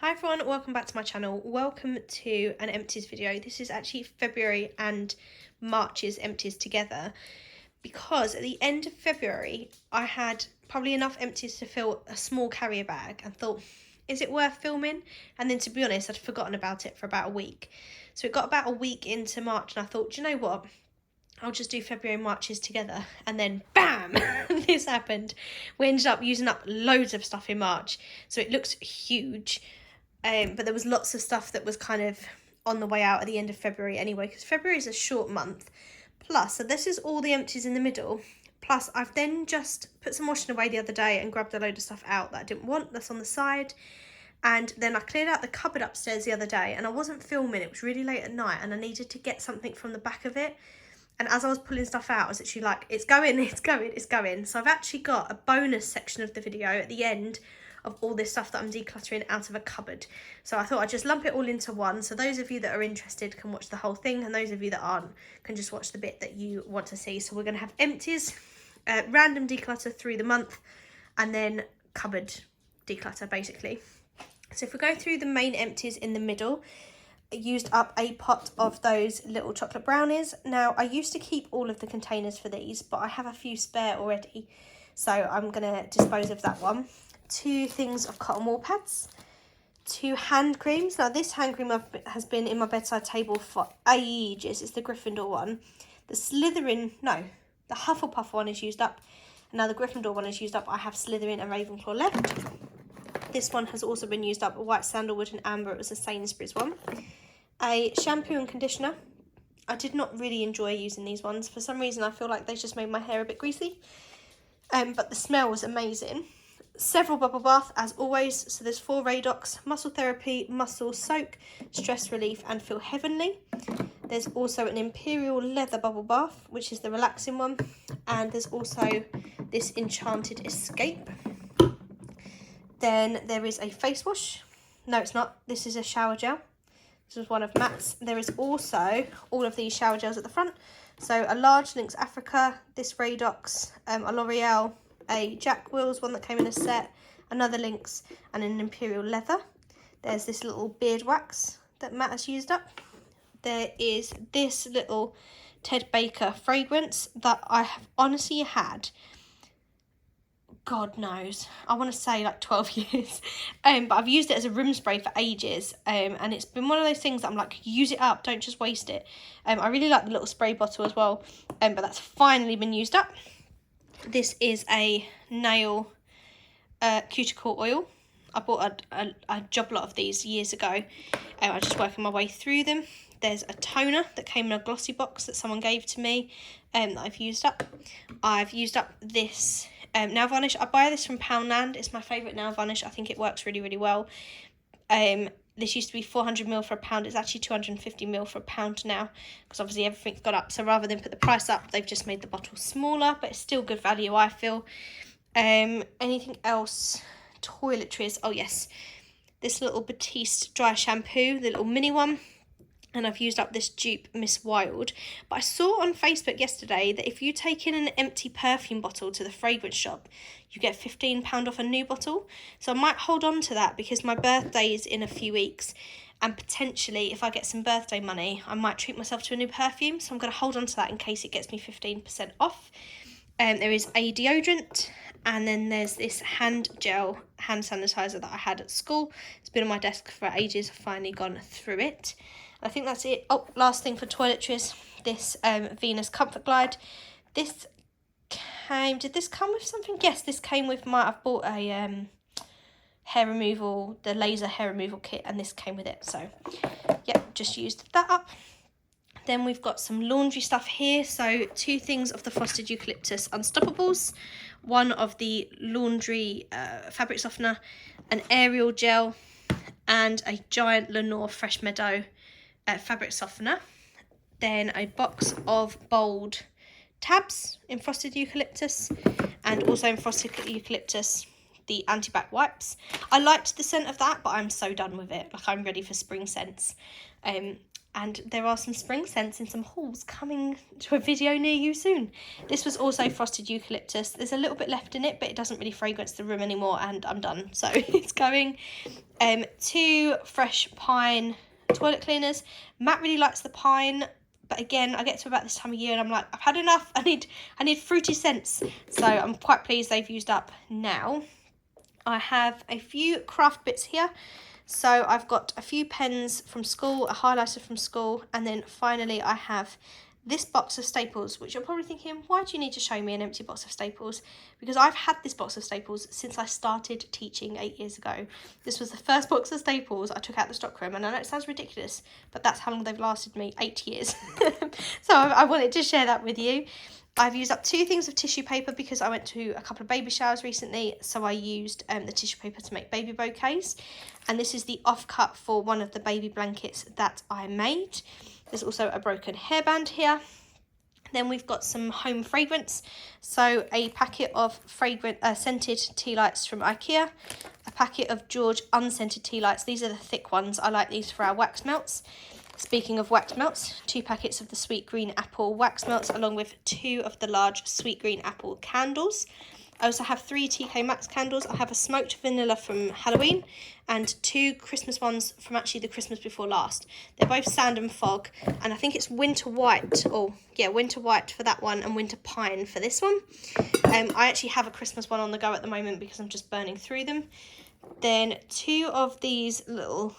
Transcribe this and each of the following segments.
Hi everyone, welcome back to my channel. Welcome to an empties video. This is actually February and March's empties together because at the end of February I had probably enough empties to fill a small carrier bag and thought, is it worth filming? And then to be honest, I'd forgotten about it for about a week. So it got about a week into March and I thought, do you know what? I'll just do February and March's together. And then bam, this happened. We ended up using up loads of stuff in March. So it looks huge. But there was lots of stuff that was kind of on the way out at the end of February anyway, because February is a short month. Plus, so this is all the empties in the middle. Plus, I've then just put some washing away the other day and grabbed a load of stuff out that I didn't want, that's on the side. And then I cleared out the cupboard upstairs the other day and I wasn't filming, it was really late at night and I needed to get something from the back of it. And as I was pulling stuff out, I was actually like, it's going, it's going, it's going. So I've actually got a bonus section of the video at the end of all this stuff that I'm decluttering out of a cupboard. So I thought I'd just lump it all into one. So those of you that are interested can watch the whole thing, and those of you that aren't can just watch the bit that you want to see. So we're going to have empties, random declutter through the month, and then cupboard declutter basically. So if we go through the main empties in the middle, I used up a pot of those little chocolate brownies. Now I used to keep all of the containers for these, but I have a few spare already. So I'm going to dispose of that one. 2 things of cotton wool pads, 2 hand creams. Now this hand cream has been in my bedside table for ages. It's the Gryffindor one. The Hufflepuff one is used up. And now the Gryffindor one is used up. I have Slytherin and Ravenclaw left. This one has also been used up, a white sandalwood and amber. It was a Sainsbury's one. A shampoo and conditioner. I did not really enjoy using these ones. For some reason I feel like they just made my hair a bit greasy. But the smell was amazing. Several bubble bath as always, so there's 4 Radox, muscle therapy, muscle soak, stress relief and feel heavenly. There's also an imperial leather bubble bath, which is the relaxing one, and there's also this enchanted escape. Then there is a face wash. No, it's not, this is a shower gel. This is one of Matt's. There is also all of these shower gels at the front, so a large Lynx Africa, this Radox, a L'Oreal, a Jack Wills one that came in a set, another Lynx and an imperial leather. There's this little beard wax that Matt has used up. There is this little Ted Baker fragrance that I have honestly had, God knows, I want to say like 12 years, but I've used it as a room spray for ages, and it's been one of those things that I'm like, use it up, don't just waste it. I really like the little spray bottle as well, but that's finally been used up. This is a nail cuticle oil. I bought a job lot of these years ago. I'm just working my way through them. There's a toner that came in a glossy box that someone gave to me that I've used up. I've used up this nail varnish. I buy this from Poundland. It's my favourite nail varnish. I think it works really, really well. This used to be 400ml for £1. It's actually 250ml for £1 now, because obviously everything's got up. So rather than put the price up, they've just made the bottle smaller, but it's still good value, I feel. Anything else? Toiletries. Oh yes, this little Batiste dry shampoo, the little mini one. And I've used up this dupe Miss Wild. But I saw on Facebook yesterday that if you take in an empty perfume bottle to the fragrance shop, you get £15 off a new bottle. So I might hold on to that because my birthday is in a few weeks. And potentially, if I get some birthday money, I might treat myself to a new perfume. So I'm going to hold on to that in case it gets me 15% off. There is a deodorant. And then there's this hand sanitizer that I had at school. It's been on my desk for ages. I've finally gone through it. I think that's it. Oh, last thing for toiletries, this Venus Comfort Glide. This came, did this come with something? Yes, this came with I've bought a hair removal, the laser hair removal kit, and this came with it. So, yep, just used that up. Then we've got some laundry stuff here. So 2 things of the Frosted Eucalyptus Unstoppables, 1 of the laundry fabric softener, an Ariel gel, and a giant Lenore Fresh Meadow fabric softener. Then a box of bold tabs in Frosted Eucalyptus, and also in Frosted Eucalyptus the anti-bac wipes. I liked the scent of that, but I'm so done with it. Like, I'm ready for spring scents. And there are some spring scents in some hauls coming to a video near you soon. This was also Frosted Eucalyptus. There's a little bit left in it, but it doesn't really fragrance the room anymore, and I'm done. So it's going. 2 fresh pine toilet cleaners. Matt really likes the pine, but again, I get to about this time of year and I'm like, I've had enough. I need fruity scents. So I'm quite pleased they've used up now. I have a few craft bits here. So I've got a few pens from school, a highlighter from school, and then finally I have this box of staples, which you're probably thinking, why do you need to show me an empty box of staples? Because I've had this box of staples since I started teaching 8 years ago. This was the first box of staples I took out the stockroom, and I know it sounds ridiculous, but that's how long they've lasted me, 8 years. So I wanted to share that with you. I've used up 2 things of tissue paper because I went to a couple of baby showers recently, so I used the tissue paper to make baby bouquets. And this is the offcut for one of the baby blankets that I made. There's also a broken hairband here. Then we've got some home fragrance. So a packet of scented tea lights from IKEA. A packet of George unscented tea lights. These are the thick ones. I like these for our wax melts. Speaking of wax melts, 2 packets of the sweet green apple wax melts, along with 2 of the large sweet green apple candles. I also have 3 TK Maxx candles. I have a smoked vanilla from Halloween and 2 Christmas ones from actually the Christmas before last. They're both sand and fog, and I think it's winter white. Oh yeah, winter white for that one and winter pine for this one. I actually have a Christmas one on the go at the moment because I'm just burning through them. Then 2 of these little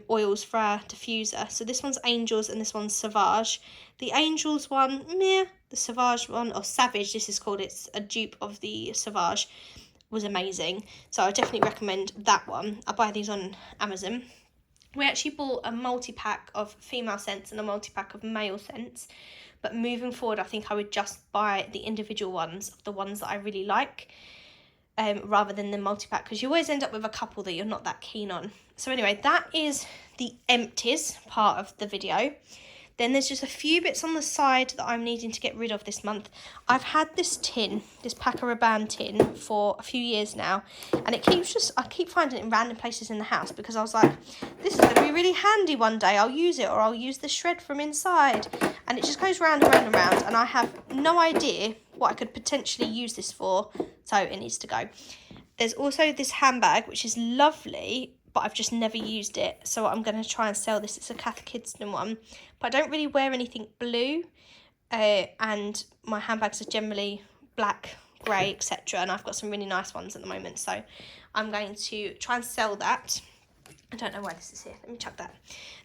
oils for our diffuser. So this one's Angels and this one's Sauvage. The Angels one, meh. The Sauvage one, or Savage this is called, it's a dupe of the Sauvage, was amazing. So I definitely recommend that one. I buy these on Amazon. We actually bought a multi-pack of female scents and a multi-pack of male scents. But moving forward, I think I would just buy the individual ones, the ones that I really like. Rather than the multi-pack, because you always end up with a couple that you're not that keen on. So anyway, that is the empties part of the video. Then there's just a few bits on the side that I'm needing to get rid of this month. I've had this tin, this Pack a Rabanne tin, for a few years now, and it keeps I keep finding it in random places in the house because I was like, this is going to be really handy one day. I'll use it, or I'll use the shred from inside, and it just goes round and round and round, and I have no idea what I could potentially use this for, so it needs to go. There's also this handbag, which is lovely, but I've just never used it, so I'm going to try and sell this. It's a Kath Kidston one, but I don't really wear anything blue, and my handbags are generally black, grey, etc., and I've got some really nice ones at the moment, so I'm going to try and sell that. I don't know why this is here. Let me chuck that.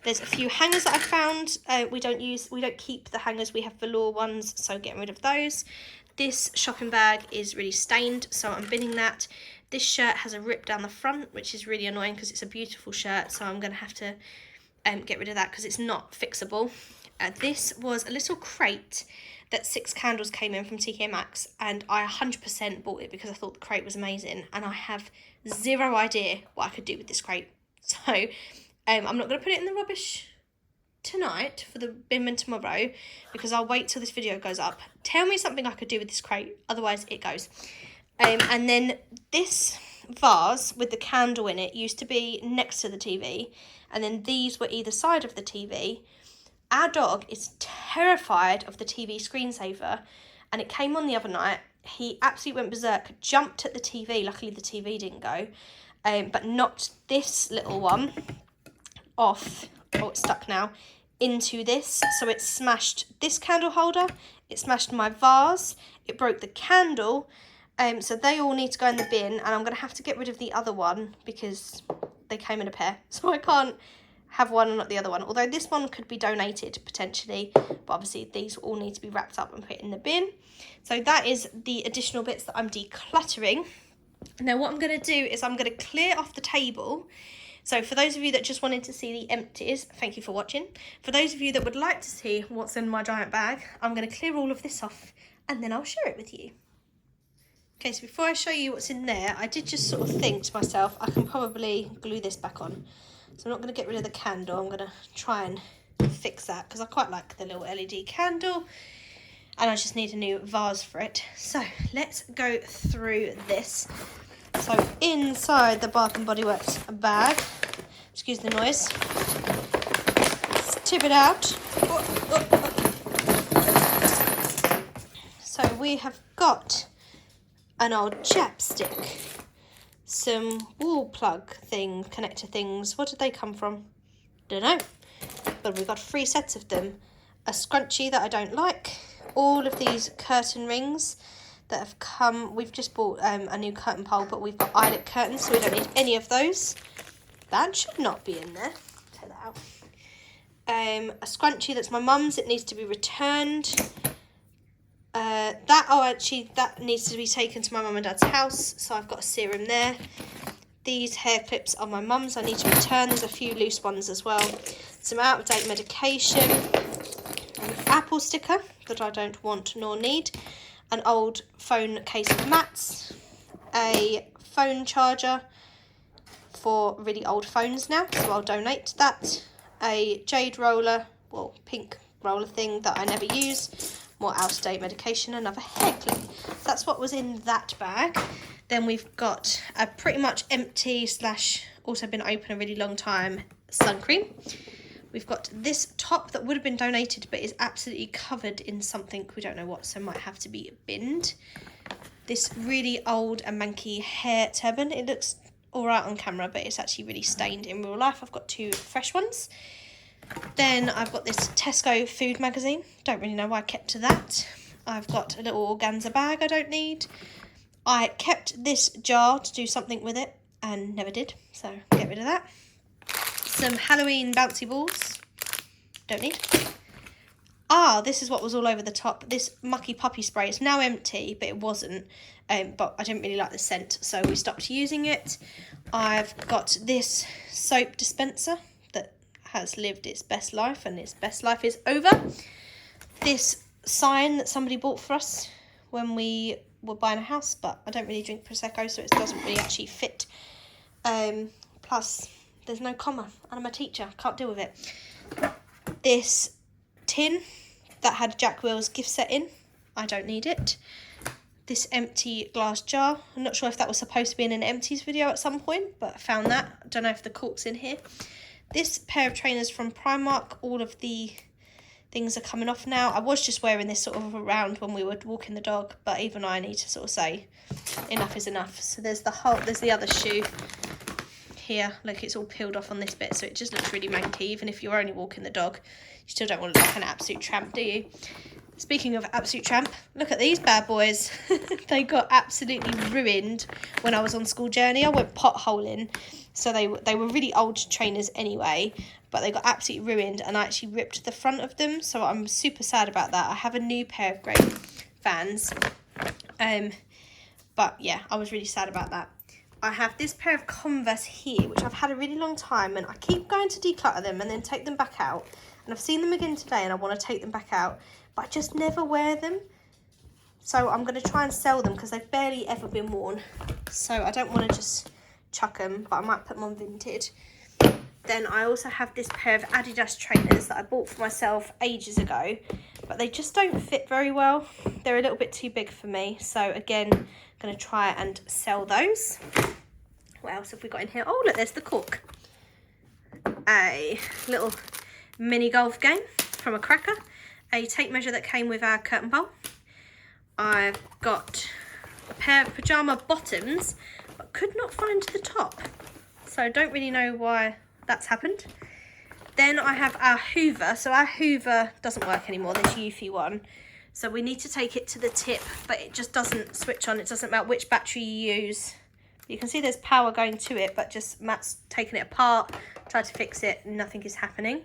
There's a few hangers that I found. We don't keep the hangers. We have velour ones, so getting rid of those. This shopping bag is really stained, so I'm binning that. This shirt has a rip down the front, which is really annoying because it's a beautiful shirt, so I'm going to have to get rid of that because it's not fixable. This was a little crate that 6 candles came in from TK Maxx, and I 100% bought it because I thought the crate was amazing, and I have zero idea what I could do with this crate. So I'm not going to put it in the rubbish tonight for the binman tomorrow because I'll wait till this video goes up. Tell me something I could do with this crate, otherwise it goes. And then this vase with the candle in it used to be next to the TV, and then these were either side of the TV. Our dog is terrified of the TV screensaver, and it came on the other night. He absolutely went berserk, jumped at the TV. Luckily the TV didn't go, but knocked this little one off, oh it's stuck now, into this. So it smashed this candle holder, it smashed my vase, it broke the candle. So they all need to go in the bin, and I'm going to have to get rid of the other one because they came in a pair. So I can't have one and not the other one. Although this one could be donated potentially, but obviously these all need to be wrapped up and put in the bin. So that is the additional bits that I'm decluttering. Now what I'm going to do is I'm going to clear off the table. So for those of you that just wanted to see the empties, thank you for watching. For those of you that would like to see what's in my giant bag, I'm going to clear all of this off and then I'll share it with you. Okay, so before I show you what's in there, I did just sort of think to myself, I can probably glue this back on. So I'm not going to get rid of the candle, I'm going to try and fix that because I quite like the little LED candle and I just need a new vase for it. So let's go through this. So inside the Bath and Body Works bag, excuse the noise, let's tip it out. So we have got an old chapstick, some wall plug thing, connector things. What did they come from? Don't know. But we've got 3 sets of them. A scrunchie that I don't like. All of these curtain rings that have come. We've just bought a new curtain pole, but we've got eyelet curtains, so we don't need any of those. That should not be in there. Take that out. A scrunchie that's my mum's. It needs to be returned. That needs to be taken to my mum and dad's house, so I've got a serum there. These hair clips are my mum's. I need to return. There's a few loose ones as well. Some out-of-date medication. An apple sticker that I don't want nor need. An old phone case of Matt's. A phone charger for really old phones now, so I'll donate that. A jade roller, well, pink roller thing that I never use. More out-of-date medication, another hair clip. That's what was in that bag. Then we've got a pretty much empty / also been open a really long time sun cream. We've got this top that would have been donated but is absolutely covered in something, we don't know what, so might have to be binned. This really old and manky hair turban. It looks alright on camera, but it's actually really stained in real life. I've got 2 fresh ones. Then I've got this Tesco food magazine. Don't really know why I kept to that. I've got a little organza bag I don't need. I kept this jar to do something with it and never did, so get rid of that. Some Halloween bouncy balls. Don't need. This is what was all over the top. This Mucky Puppy spray. It's now empty, but it wasn't. But I didn't really like the scent, so we stopped using it. I've got this soap dispenser that has lived its best life, and its best life is over. This sign that somebody bought for us when we were buying a house, but I don't really drink Prosecco, so it doesn't really actually fit. Plus, there's no comma, and I'm a teacher, can't deal with it. This tin that had Jack Will's gift set in, I don't need it. This empty glass jar, I'm not sure if that was supposed to be in an Empties video at some point, but I found that. I don't know if the cork's in here. This pair of trainers from Primark, all of the things are coming off now. I was just wearing this sort of around when we were walking the dog, but even I need to sort of say enough is enough. So there's the other shoe here. Look, it's all peeled off on this bit, so it just looks really manky. Even if you're only walking the dog, you still don't want to look like an absolute tramp, do you? Speaking of absolute tramp, look at these bad boys. They got absolutely ruined when I was on school journey. I went potholing, so they were really old trainers anyway, but they got absolutely ruined, and I actually ripped the front of them, so I'm super sad about that. I have a new pair of grey Vans, but yeah, I was really sad about that. I have this pair of Converse here, which I've had a really long time, and I keep going to declutter them and then take them back out, and I've seen them again today and I want to take them back out, but I just never wear them. So I'm going to try and sell them because they've barely ever been worn. So I don't want to just chuck them, but I might put them on Vinted. Then I also have this pair of Adidas trainers that I bought for myself ages ago, but they just don't fit very well. They're a little bit too big for me. So again, I'm going to try and sell those. What else have we got in here? Oh, look, there's the cork. A little mini golf game from a cracker. A tape measure that came with our curtain pole. I've got a pair of pyjama bottoms, but could not find the top. So I don't really know why that's happened. Then I have our Hoover. So our Hoover doesn't work anymore, this Eufy one. So we need to take it to the tip, but it just doesn't switch on. It doesn't matter which battery you use. You can see there's power going to it, but just Matt's taken it apart, tried to fix it, and nothing is happening.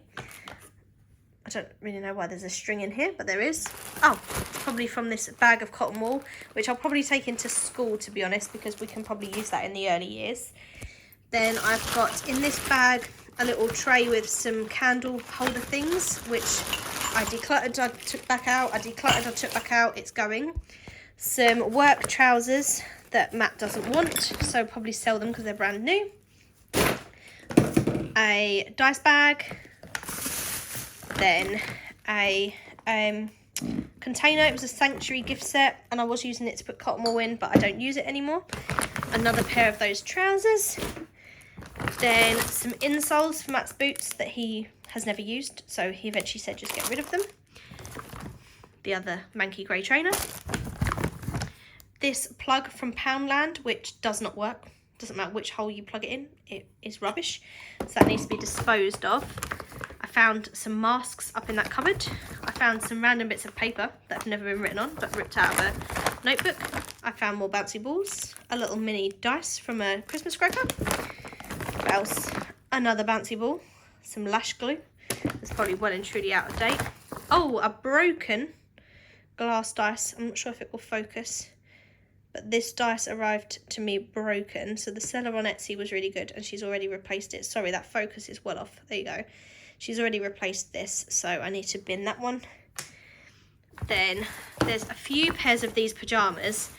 I don't really know why there's a string in here, but there is. Oh, probably from this bag of cotton wool, which I'll probably take into school, to be honest, because we can probably use that in the early years. Then I've got in this bag a little tray with some candle holder things, which I decluttered, I took back out. I decluttered, I took back out. It's going. Some work trousers that Matt doesn't want, so probably sell them because they're brand new. A dice bag. Then a container. It was a Sanctuary gift set, and I was using it to put cotton wool in, but I don't use it anymore. Another pair of those trousers. Then some insoles for Matt's boots that he has never used, so he eventually said just get rid of them. The other manky grey trainer. This plug from Poundland, which does not work. doesn't matter which hole you plug it in, it is rubbish. So that needs to be disposed of. I found some masks up in that cupboard. I found some random bits of paper that have never been written on, but ripped out of a notebook. I found more bouncy balls, a little mini dice from a Christmas scraper. What else? Another bouncy ball, some lash glue. It's probably well and truly out of date. Oh, a broken glass dice. I'm not sure if it will focus, but this dice arrived to me broken. So the seller on Etsy was really good, and she's already replaced it. Sorry, that focus is well off. There you go. She's already replaced this, so I need to bin that one. Then there's a few pairs of these pyjamas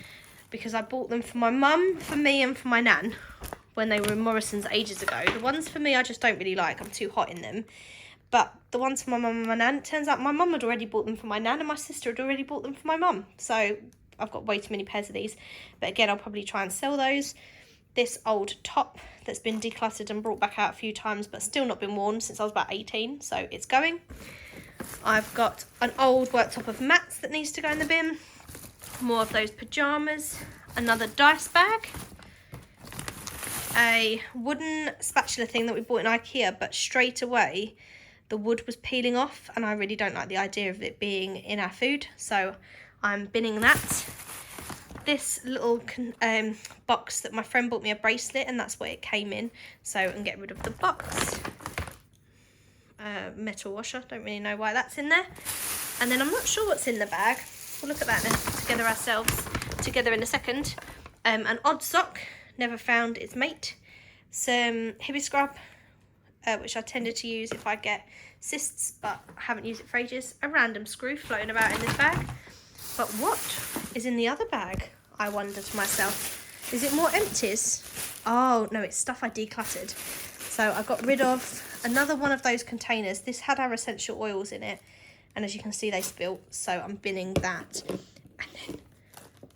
because I bought them for my mum, for me, and for my nan when they were in Morrison's ages ago. The ones for me I just don't really like. I'm too hot in them. But the ones for my mum and my nan, it turns out my mum had already bought them for my nan and my sister had already bought them for my mum. So I've got way too many pairs of these. But again, I'll probably try and sell those. This old top that's been decluttered and brought back out a few times but still not been worn since I was about 18, so it's going. I've got an old worktop of mats that needs to go in the bin. More of those pyjamas. Another dice bag. A wooden spatula thing that we bought in IKEA, but straight away the wood was peeling off and I really don't like the idea of it being in our food, so I'm binning that. This little box that my friend bought me a bracelet and that's what it came in, so I can get rid of the box. Metal washer, don't really know why that's in there. And then I'm not sure what's in the bag. We'll look at that together in a second. An odd sock, never found its mate. Some hippie scrub, which I tended to use if I get cysts, but I haven't used it for ages. A random screw floating about in this bag. But what is in the other bag, I wonder to myself? Is it more empties? Oh, no, it's stuff I decluttered. So I got rid of another one of those containers. This had our essential oils in it. And as you can see, they spilt. So I'm binning that. And then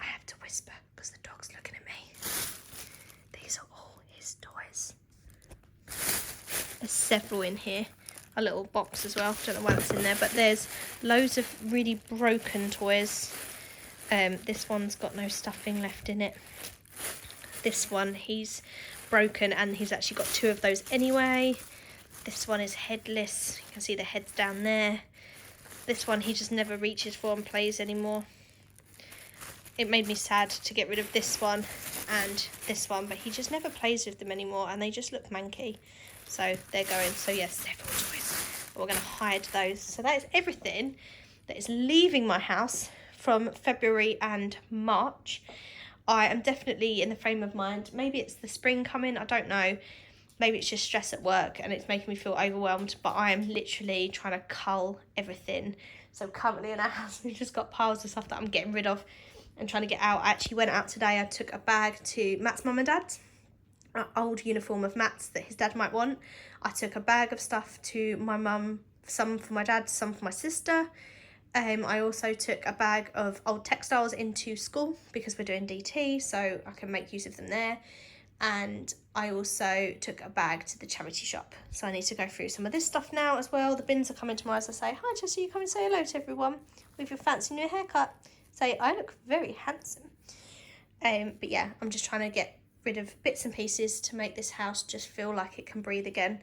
I have to whisper because the dog's looking at me. These are all his toys. There's several in here. A little box as well, don't know why that's in there, but there's loads of really broken toys. This one's got no stuffing left in it. This one, he's broken and he's actually got two of those anyway. This one is headless, you can see the head's down there. This one he just never reaches for and plays anymore. It made me sad to get rid of this one and this one, but he just never plays with them anymore and they just look manky. So they're going. So yes, several toys. We're going to hide those. So that is everything that is leaving my house from February and March. I am definitely in the frame of mind. Maybe it's the spring coming. I don't know. Maybe it's just stress at work and it's making me feel overwhelmed. But I am literally trying to cull everything. So currently in our house, we've just got piles of stuff that I'm getting rid of and trying to get out. I actually went out today. I took a bag to Matt's mum and dad's. An old uniform of Matt's that his dad might want. I took a bag of stuff to my mum, some for my dad, some for my sister. I also took a bag of old textiles into school because we're doing DT, so I can make use of them there. And I also took a bag to the charity shop. So I need to go through some of this stuff now as well. The bins are coming tomorrow, so I say, hi Jessie, you come and say hello to everyone with your fancy new haircut. Say, I look very handsome. But yeah, I'm just trying to get rid of bits and pieces to make this house just feel like it can breathe again,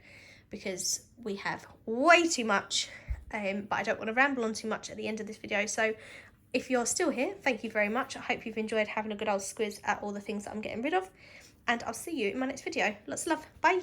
because we have way too much, but I don't want to ramble on too much at the end of this video. So if you're still here, thank you very much. I hope you've enjoyed having a good old squiz at all the things that I'm getting rid of, and I'll see you in my next video. Lots of love. Bye.